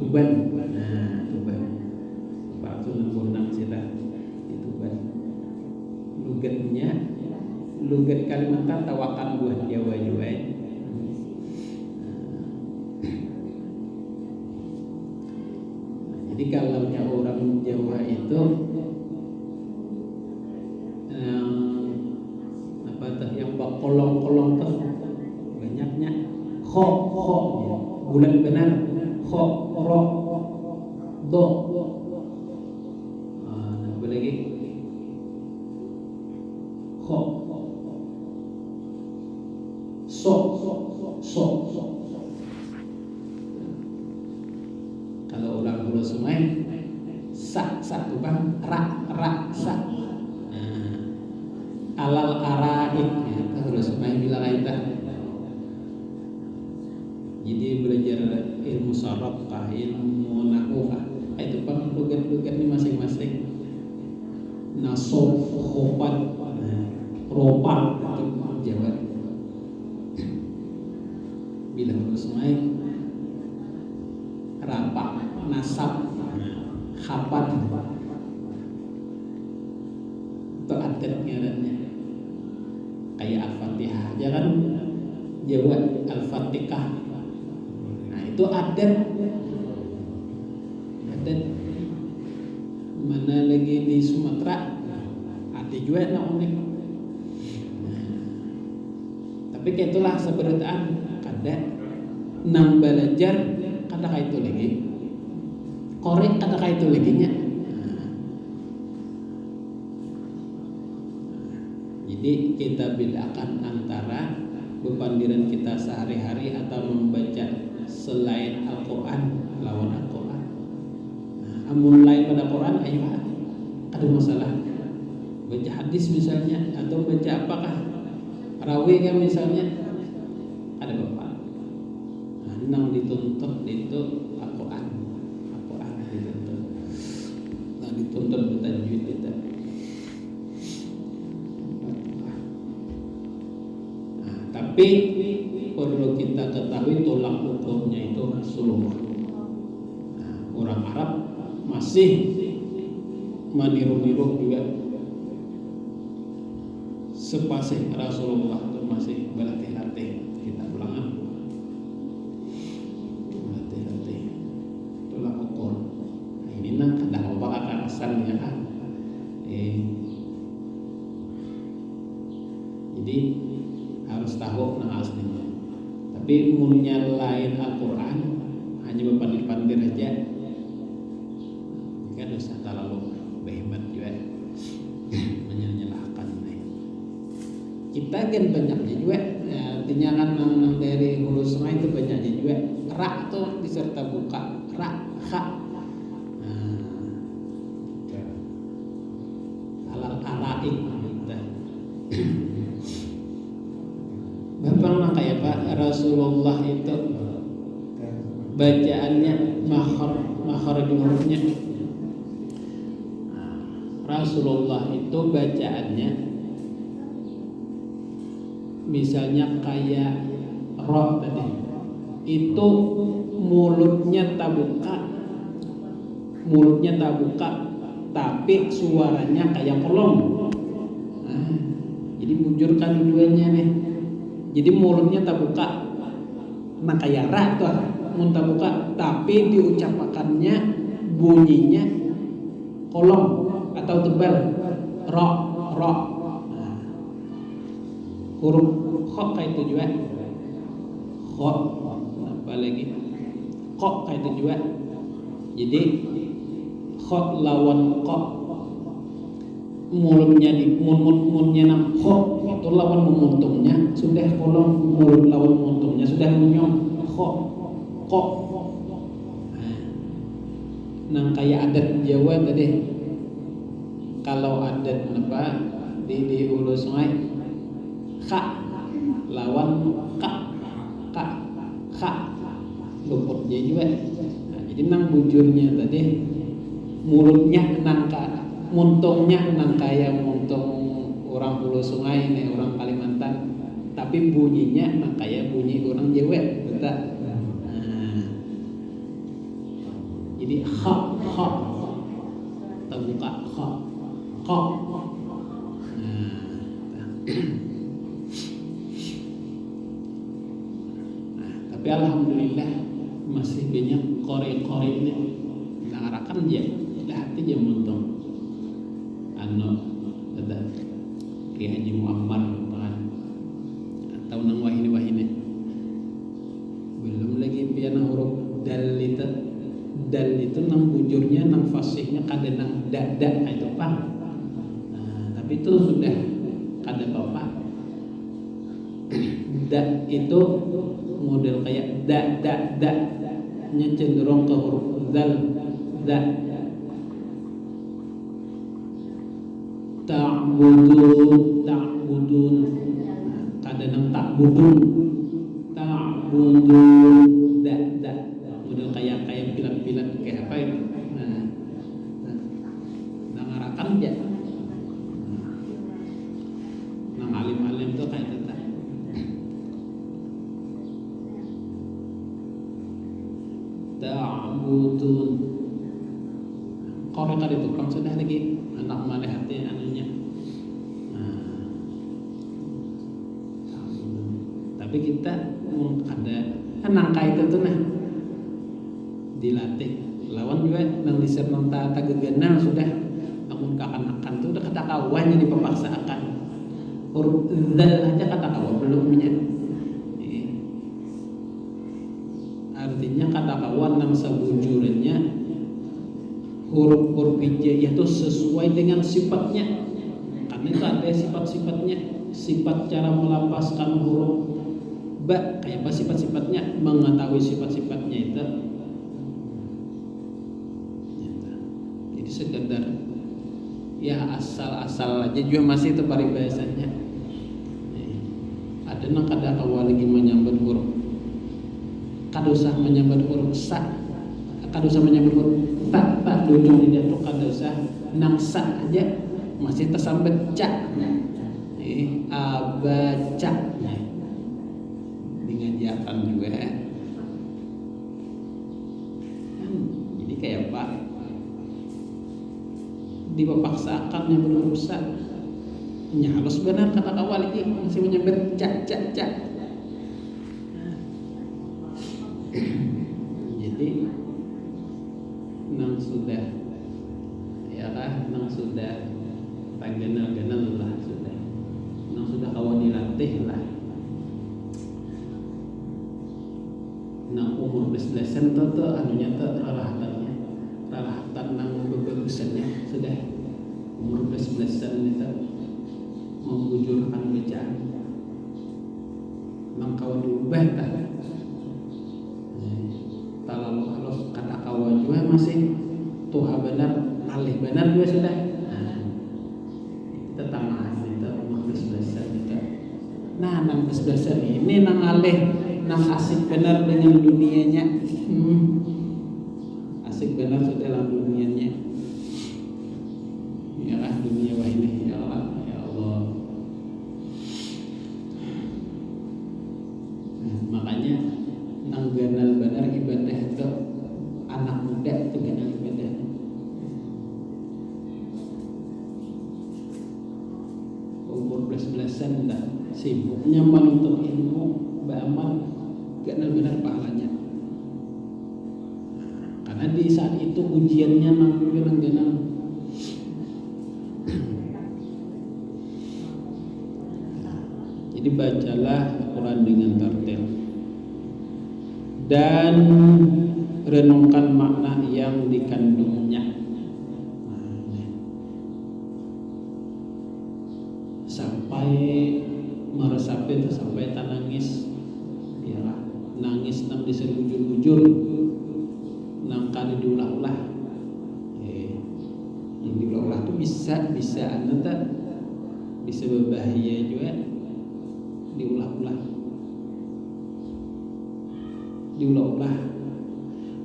Tuban. Nah, Tuban. Pak Sunan Bonang sih di Tuban. Lugat Kalimantan tawakan buat Jawa juga. Jadi kalau orang Jawa itu apa tuh yang kolong-kolong tuh banyaknya kho bulan benar kho ro do apa lagi kho so kalau orang Hulu Sungai satu bang ra sa alal araik ya Hulu Sungai bilang itu. Jadi belajar ilmu saraf kah ilmu nahwu kah itu kan lugat-lugat ini masing-masing. Nasof khopat ropan itu Jawa. Bila Hulu Sungai rapak nasab khapat itu adat ngarannya kayak Al-Fatihah aja kan Jawa Al-Fatihah. Nah itu adat mana lagi di Sumatera ada juga yang unik. Tapi kayak itulah seberitaan kada nang belajar kada kayak itu lagi korek kada kayak itu lagi nya. Jadi kita bedakan antara bepandiran kita sehari-hari atau membaca selain Al-Quran lawan Al-Quran. Nah, amun lain pada Quran ayo ada masalah. Baca hadis misalnya atau baca apakah rawi kan misalnya ada bapak. Nah, nang dituntut itu Al-Quran dituntut. Nah, dituntut bertajwid itu. Tapi perlu kita ketahui tolak ukurnya itu Rasulullah. Nah, orang Arab masih meniru-niru juga sepasih Rasulullah itu masih berlatih-latih. Kita ulang berlatih-latih tolak ukur. Nah, ini nak kadang apa kekerasan ya kan. Jadi harus tahu nang aslinya. Tapi mulnya lain Al-Quran hanya berpandir-pandir aja. Kan dosa terlalu berhemat juga menyalahkan. Kita kan banyaknya juga. Artinya kan nang dari Hulu Sungai itu banyaknya juga. Ra tuh diserta buka. Ra kha. Alal araik. Bapak mah kayak Pak Rasulullah itu bacaannya makharij hurufnya. Rasulullah itu bacaannya misalnya kayak roh tadi itu mulutnya tak buka tapi suaranya kayak kolong. Jadi bujurkan duanya nih. Jadi mulutnya tak buka, nah kayak ra tuh, mun tak buka, tapi diucapkannya bunyinya kolong atau tebal, ro. Nah, huruf kho kayak itu juga, kho, apa lagi, kho kayak itu juga. Jadi kho lawan kho. Mulutnya di mulutnya nang kho itu lawan memuntungnya sudah kolong mulut lawan memuntungnya sudah munyong kho. kok. Nang kayak adat Jawa tadi, kalau adat apa di hulu sungai, kak lawan kak luputnya juga. Nah, jadi nang bujurnya tadi mulutnya nangka, muntungnya nang kayak muntung orang hulu sungai nih, orang Kalimantan, tapi bunyinya nang kayak bunyi orang Jawa, betul. Jadi ha terbuka ha. Nah, tapi alhamdulillah masih banyak korek-koreknya nangarakan ya, hati aja muntung. Ada Ki Haji Muammar atau nang wahine belum lagi piana huruf dal itu nang bujurnya nang fasihnya kada nang da itu Pak. Nah, tapi itu sudah kada apa-apa. Da itu model kayak da nya cenderung ke huruf dal da. Ta'budun nah, kada nang ta'budun da model kayak pilat-pilat kayak apa itu. Nah ngarakan ya. Nah alim-alim tuh kayak tetap. Ta'budun. Korek ada tukang sudah lagi anak mana hati anunya. Nah, tapi kita ada nangka itu tuh nah dilatih lawan juga nang diser nang tagagenal sudah namun kakan-kakan tuh udah kata kawan jadi pemaksakan huruf zal aja kata kawan belumnya. Artinya kata kawan nang sabujurannya huruf-huruf hijaiyah itu sesuai dengan sifatnya, karena itu ada sifat-sifatnya, sifat cara melapaskan huruf ba kayak apa sifat-sifatnya, mengetahui sifat-sifatnya itu. Jadi sekedar ya asal-asal aja juga masih itu paribahasannya. Ada nang kada awal lagi menyambut huruf, kada usah menyambut huruf sa, kada usah menyambut huruf tak ujung dia tuh kada usah nang sa aja masih tersambut ca. Abaca dingajarkan juga. Jadi kayak apa? Dipaksakan yang berurusan nyalus benar kata awal ini masih menyebut cak. Jadi nang sudah ya lah, nang sudah ganal lah, sudah nang sudah kawan dilatih lah, nang umur 11-an tuh anunya tuh ralahatan nang bebagusannya sudah umur 11-an itu membujurkan bacaan nang kawan diubah tak kalau halus kata kawan juga masih tuha benar alih benar juga sudah. Kita tamah itu umur 11-an itu. Nah nang 11-an ini nang alih nang asik benar dengan dunianya. Asik benar sudah dalam dunianya. Ya lah dunia wah ini ya Allah. Makanya nang ganal benar ibadah itu anak muda itu ganal ibadah. Umur 11-an dah sibuknya menuntut ilmu, beramal ganal benar pahalanya. Karena di saat itu ujiannya nang ganal. Jadi bacalah Quran dengan tartil dan renungkan makna yang dikandungnya. Sampai meresapi itu sampai tanangis, ya nangis nang diserbujur-bujur nang kali diulah-ulah. Yang diulah-ulah tuh bisa anu tak bisa berbahaya juga diulah-ulah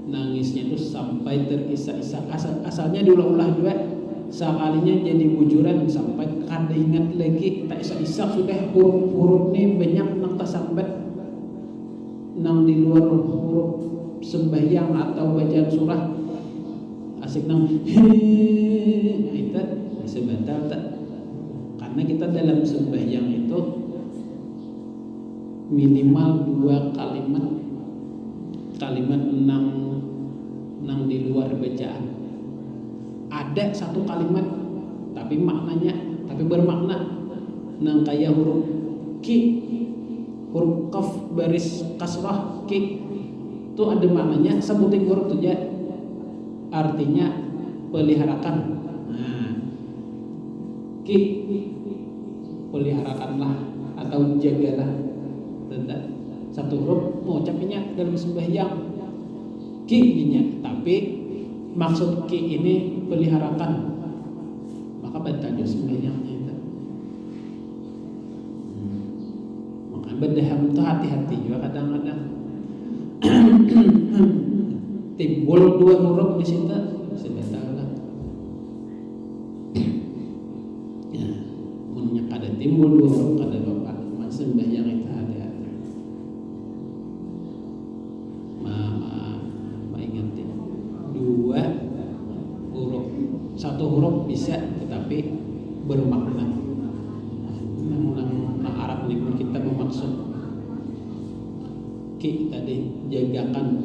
nangisnya itu sampai terisak-isak. Asalnya diulah-ulah juga sekalinya jadi bujuran sampai kada ingat lagi tak isak-isak sudah huruf-huruf nih banyak nang tasambat nang di luar huruf sembahyang atau bacaan surah asik nang itu bisa batal tak, karena kita dalam sembahyang itu minimal 2 kalimat nang di luar bacaan. Ada 1 kalimat tapi bermakna nang kayak huruf ki, huruf qaf baris kasrah ki itu ada maknanya, sebutin huruf itu ya artinya peliharakan. Nah, ki peliharakanlah atau jagalah. Tentang 1 huruf mau ucapnya dalam sembahyang ki nya, tapi maksud ki ini peliharakan, maka batal sembahyangnya itu. Maka berdaham itu hati-hati juga kadang-kadang timbul 2 huruf di situ bisa batal lah. Ya, punya kada timbul 2 huruf kada bapak, masa sembahyang itu hati-hati. Satu huruf bisa tetapi bermakna. Nang Arab ini pun kita bermaksud ki tadi jagakan.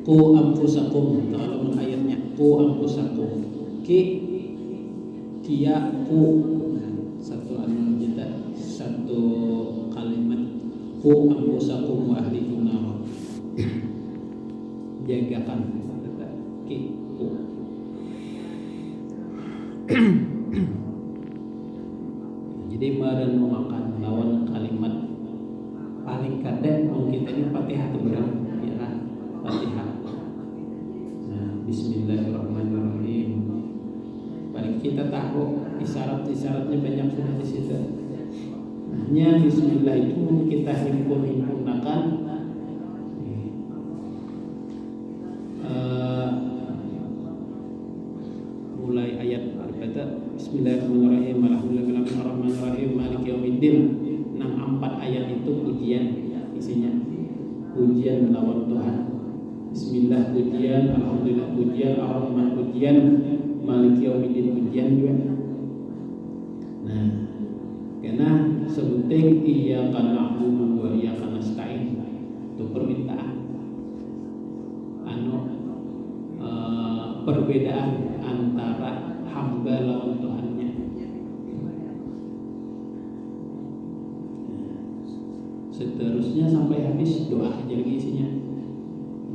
Ku anfusakum, kalau ayatnya ku anfusakum, ki kia ku, satu kita satu kalimat ku anfusakum wa ahlikum nar, jagakan. Jadi maren memakan lawan kalimat paling kadang mungkin ini Fatihah berang ya Fatihah. Nah, bismillahirrahmanirrahim. Paling kita tahu isyarat-isyaratnya banyak sudah di situ. Hanya bismillah itu kita himpunakan mulai ayat bismillahirrahmanirrahim alhamdulillahirrahmanirrahim maliki yaumiddin. 4 ayat itu pujian isinya, pujian melawan Tuhan. Bismillah pujian, alhamdulillah pujian, ar-rahman pujian, maliki yaumiddin pujian juga. Nah, karena sebuting iyyaka na'budu wa iyyaka nasta'in itu permintaan perbedaan antara hamba lawan Tuhannya. Seterusnya sampai habis doa aja lagi isinya.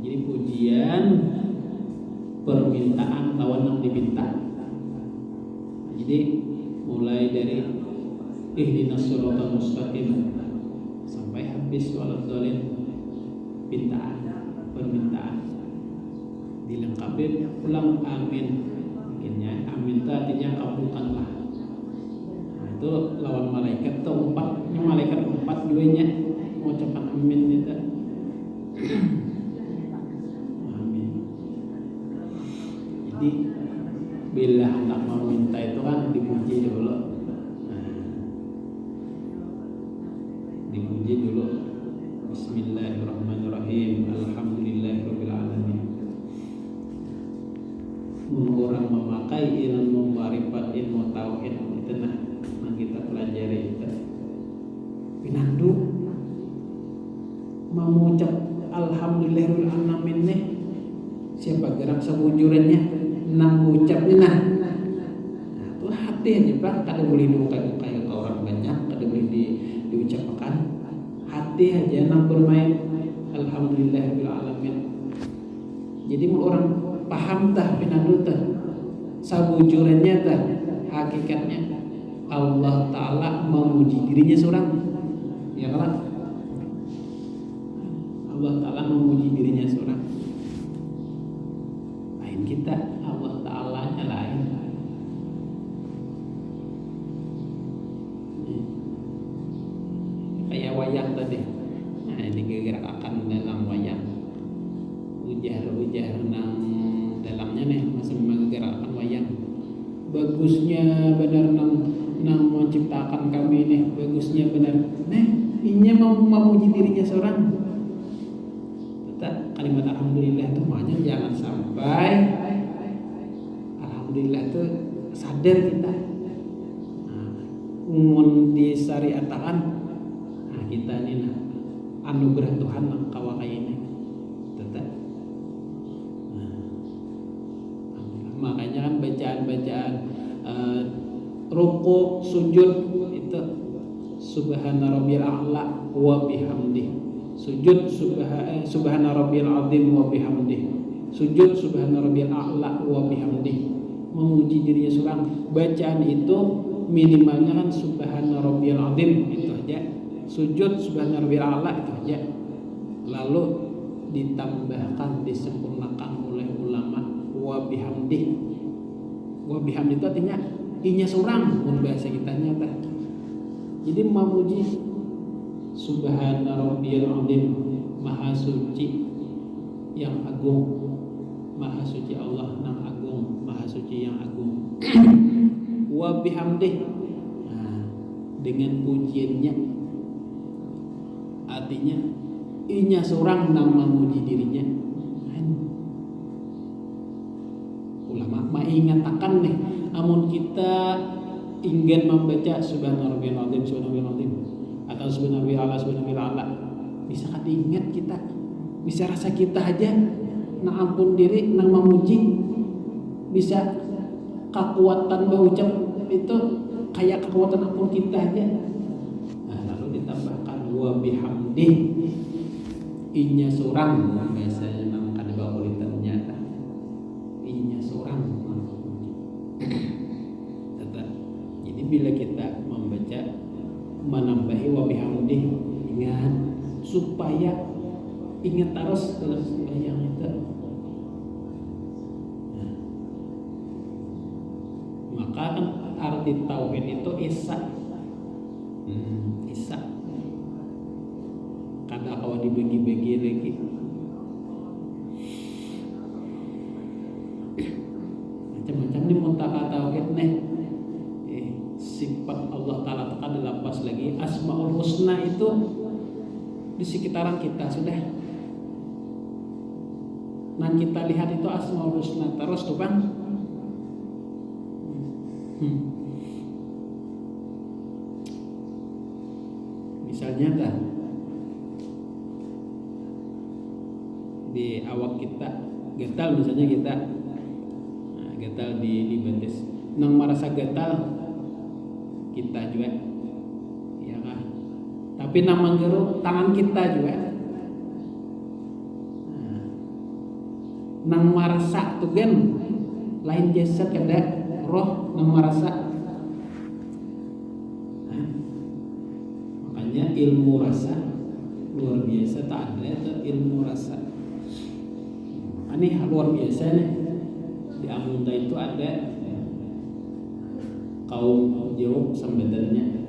Jadi pujian, permintaan lawan yang diminta. Jadi mulai dari ihdinas siratal mustaqim sampai habis walad dhalin, permintaan dilengkapi pulang amin. Akhirnya amin itu artinya kabulkanlah. Nah, itu lawan malaikat tuh 4, ini malaikat 4 duanya mengucapkan amin itu. Amin. Jadi bila hendak mau minta itu kan dipuji dulu. Dipuji dulu. Bismillahirrahmanirrahim. Alhamdulillahirabbil alamin. Orang memakai ilmu ma'rifat, ilmu tauhid itu yang kita pelajari itu. Pinandu mau mengucap alhamdulillahirabbil alamin nih, siapa gerak sebujurannya nang ucapnya nah itu hati aja Pak, kada boleh diukai orang banyak, kada boleh diucapkan, hati aja nang bermain alhamdulillahirabbil alamin. Jadi orang paham tah pinandu tah sabujurannya tah hakikatnya Allah Ta'ala memuji dirinya seorang. Ya kan? Allah Ta'ala memuji dirinya seorang. Lain kita, Allah Ta'alanya lain. Kayak wayang tadi. Nah, ini gerak-gerakan dalam wayang. Ujar-ujar nang dalamnya nih masih menggerakkan wayang. Bagusnya benar nang menciptakan kami nih, bagusnya benar. Nah, ini mau memuji dirinya seorang. Tetap kalimat alhamdulillah itu makanya jangan sampai alhamdulillah itu sadar kita. Mun disyariatkan, nah kita ini nah anugerah Tuhan kawa kayak ini. Tetap. Makanya kan bacaan-bacaan rukuk, sujud itu subhana rabbiyal a'la wa bihamdih. Sujud subhana rabbiyal azim wa bihamdih. Sujud subhana rabbiyal a'la wa bihamdih. Memuji dirinya seorang. Bacaan itu minimalnya kan subhana rabbiyal azim itu aja. Sujud subhana rabbiyal a'la itu aja. Lalu ditambahkan, disempurnakan oleh ulama wa bihamdih. Wa bihamdih itu artinya inya seorang pun bahasa kita nyata. Jadi memuji subhana rabbiyal azim, maha suci yang agung, maha suci Allah yang agung, maha suci yang agung. Wa bihamdih, nah, dengan pujiannya artinya inya seorang yang memuji dirinya. Ulama mengatakan nih, amun kita ingin membaca subhanarabbiyal azim, subhanarabbiyal azim atau subhanarabbiyal a'la, bisa kan ingat kita, bisa rasa kita aja nah ampun diri nang memuji, bisa kekuatan berucap itu kayak kekuatan ampun kita aja. Nah, lalu ditambahkan wa bihamdih, inya seorang biasanya nang kada bakulitan nyata. Inya seorang tetap. Jadi bila kita membaca menambahi wa bihamdih, ingat supaya ingat terus dalam sembahyang itu. Nah, maka kan arti tauhid itu isa. Isa. Kada kalau dibagi-bagi lagi. Macam-macam nih muntaka tauhid nih. Sifat Allah Ta'ala ada lapas lagi. Asmaul Husna itu di sekitaran kita sudah. Nah kita lihat itu Asmaul Husna terus tuh bang. Misalnya dah di awak kita gatal, misalnya kita gatal di betis, nang merasa gatal kita juga, ya kan? Tapi nang menggeruk tangan kita juga, nang merasa tuh kan lain jasad kada roh nang merasa. Makanya ilmu rasa luar biasa, tak ada itu ilmu rasa. Ini luar biasa nih. Di Amunda itu ada kaum Jawa sambadannya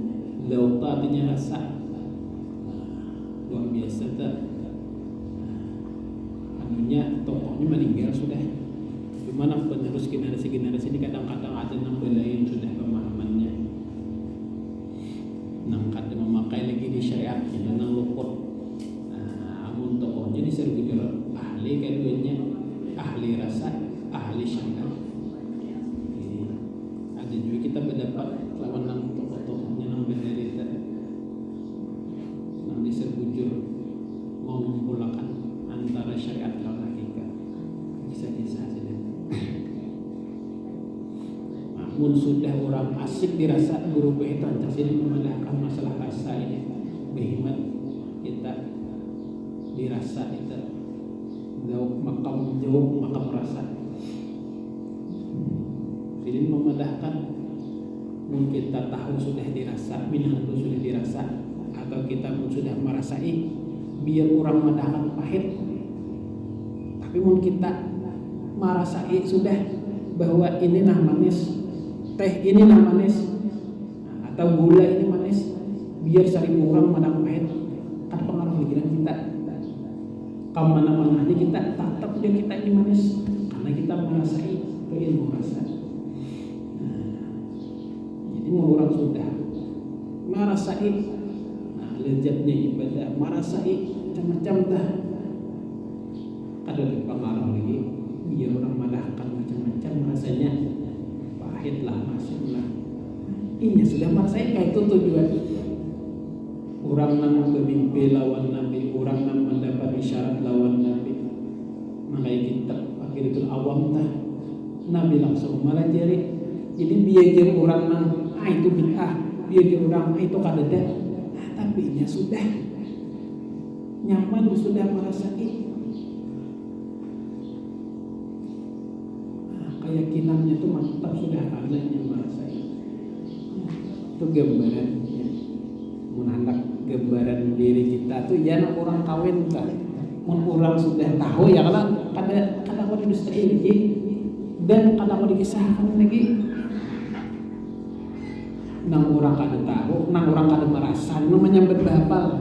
lauta artinya rasa. Luar biasa tuh. Anunya tokohnya meninggal sudah. Gimana penerus generasi ini kadang-kadang ada yang belain sudah pemahamannya. Nang kada memakai lagi di syariat itu nang luput. Amun tokohnya diserbu jual ahli keduanya, ahli rasa, ahli syariat. Ada juga kita berdapat lawan nang tokoh-tokohnya nang berderita, nang diserbujur mau mengumpulkan antara syariat dan hakikat. Bisa-bisa saja. Namun sudah orang asik dirasa guru itu ancak sini memandangkan masalah rasa ini behimat kita dirasa itu jauh makam rasa. Jadi memandangkan mungkin kita tahu sudah dirasa, minang itu sudah dirasa, atau kita pun sudah merasai biar orang madakan pahit, tapi mun kita merasai sudah bahwa ini nah manis, teh ini nah manis, atau gula ini manis, biar 1000 orang madakan pahit, kan pengaruh pikiran kita. Kemana-mana aja kita tetap aja kita ini manis karena kita merasai ilmu rasa. Jadi mau orang sudah merasai lezatnya ibadah, merasai macam-macam dah, ada pengaruh lagi biar orang madahkan macam-macam rasanya pahit lah, masuk lah. Ini sudah merasai kayak itu tujuan. Orang nang bermimpi lawan Nabi, orang nang mendapat isyarat lawan Nabi. Makanya kita akhiratul awam tah Nabi langsung malajari. Jadi biar orang nang itu bid'ah, biar orang itu kadada, tapi nya sudah nyaman, sudah merasai. Keyakinannya itu mantap sudah karena yang merasai. Itu gambaran ya. Menandak gambaran diri kita tuh ya nak orang kawin kan. Mun orang sudah tahu ya kalau kada mau industri lagi dan kada mau dikisahkan lagi. Nang orang kada tahu, nang orang kada merasa, namanya berbapal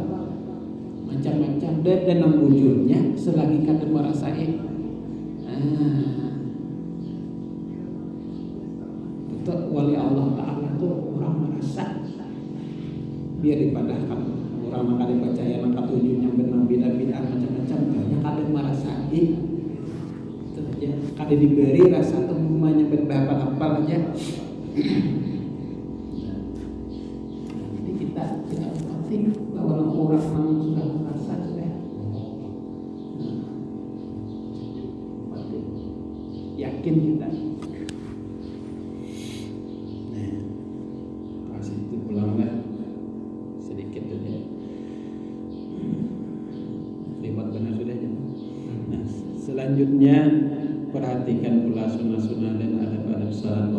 macam-macam dan nang bujurnya selagi kada merasai. Itu wali Allah Ta'ala tuh orang merasa biar dipadahkan orang maka dipercaya maka tujuannya benar beda-beda macam-macam banyak kada merasai itu aja kada diberi rasa tuh namanya berbapal aja. Jadi kita tidak penting bahwa orang sudah merasa sudah yakin kita. Pas itu pulanglah sedikit saja. Lewat benar sudah ya. Nah, selanjutnya perhatikan pula sunnah-sunnah dan adab-adab salat